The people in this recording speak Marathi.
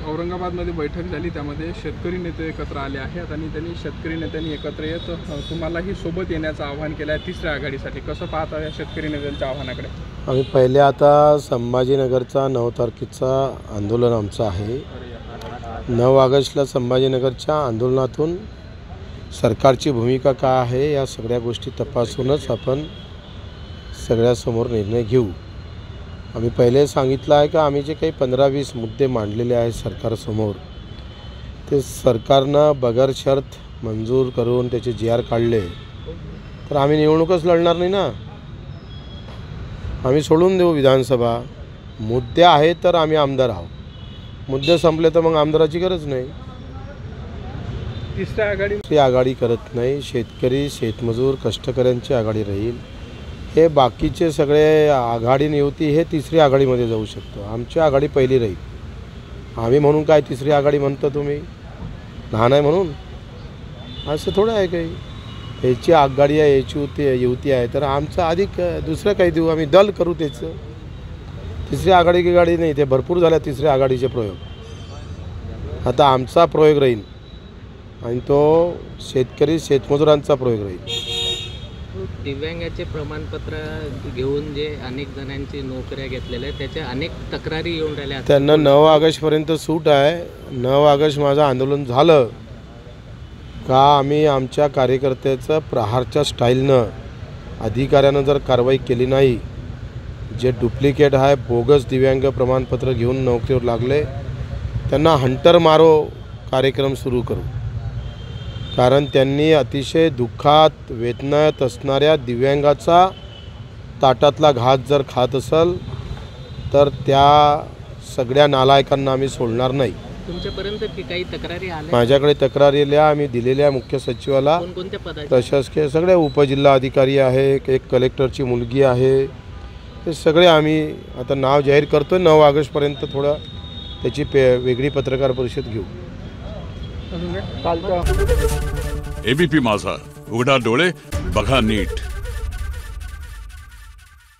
औरंगाबादमध्ये बैठक झाली, त्यामध्ये शेतकरी नेते एकत्र आले आहेत आणि त्यांनी शेतकरी नेत्यांनी एकत्र येत तुम्हालाही सोबत येण्याचं आवाहन केलं आहे तिसऱ्या आघाडीसाठी. कसं पाहता या शेतकरी नेत्यांच्या आव्हानाकडे? आम्ही पहिले आता संभाजीनगरचा 9 तारखेचा आंदोलन आमचं आहे. 9 ऑगस्टला संभाजीनगरच्या आंदोलनातून सरकारची भूमिका काय आहे या सगळ्या गोष्टी तपासूनच आपण सगळ्यासमोर निर्णय घेऊ. आम्ही पहिले सांगितलं आहे का आम्ही जे काही 15-20 मुद्दे मांडलेले आहेत सरकारसमोर, ते सरकारनं बगर शर्त मंजूर करून त्याचे GR काढले तर आम्ही निवडणूकच लढणार नाही ना. आम्ही सोडून देऊ विधानसभा. मुद्दे आहेत तर आम्ही आमदार आहोत, मुद्दे संपले तर मग आमदाराची गरज नाही. तिसरी आघाडी करत नाही. शेतकरी, शेतमजूर, कष्टकऱ्यांची आघाडी राहील. हे बाकीचे सगळे आघाडी युती हे तिसरी आघाडीमध्ये जाऊ शकतो. आमची आघाडी पहिली राहील. आम्ही म्हणून काय तिसरी आघाडी म्हणतो तुम्ही लहान आहे म्हणून? असं थोडं आहे काही. याची आघाडी आहे, याची युती आहे तर आमचं अधिक दुसरं काही देऊ, आम्ही दल करू त्याचं. तिसरी आघाडी की गाडी नाही, ते भरपूर झाल्या तिसऱ्या आघाडीचे प्रयोग. आता आमचा प्रयोग राहील आणि तो शेतकरी शेतमजुरांचा प्रयोग राहील. दिव्यांगाचे प्रमाणपत्र घेऊन जे अनेक जणांची नोकऱ्या घेतलेल्या आहेत त्याच्या अनेक तक्रारी येऊन राहिल्या. त्यांना 9 ऑगस्टपर्यंत सूट आहे. 9 ऑगस्ट माझं आंदोलन झालं का आम्ही आमच्या कार्यकर्त्याचं प्रहारच्या स्टाईलनं अधिकाऱ्यानं जर कारवाई केली नाही, जे डुप्लिकेट आहे बोगस दिव्यांग प्रमाणपत्र घेऊन नोकरीवर लागले त्यांना हंटर मारो कार्यक्रम सुरू करू. कारण त्यांनी अतिशय दुःखात वेदनेत असणाऱ्या दिव्यांगाचा ताटातला घास जर खात असेल तर त्या सगळ्या नालायकांना आम्ही सोडणार नाही. तुमच्यापर्यंत काही तक्रारी आल्या? माझ्याकडे तक्रारी आल्या, आम्ही दिलेल्या मुख्य सचिवाला, कोणत्या पदाचे? प्रशासकीय सगळे उपजिल्हा अधिकारी आहे, एक कलेक्टरची मुलगी आहे. हे सगळे आम्ही आता नाव जाहीर करतो. 9 ऑगस्टपर्यंत थोडं त्याची वेगळी पत्रकार परिषद घेऊ. ABP माझा, उघडा डोळे बघा नीट.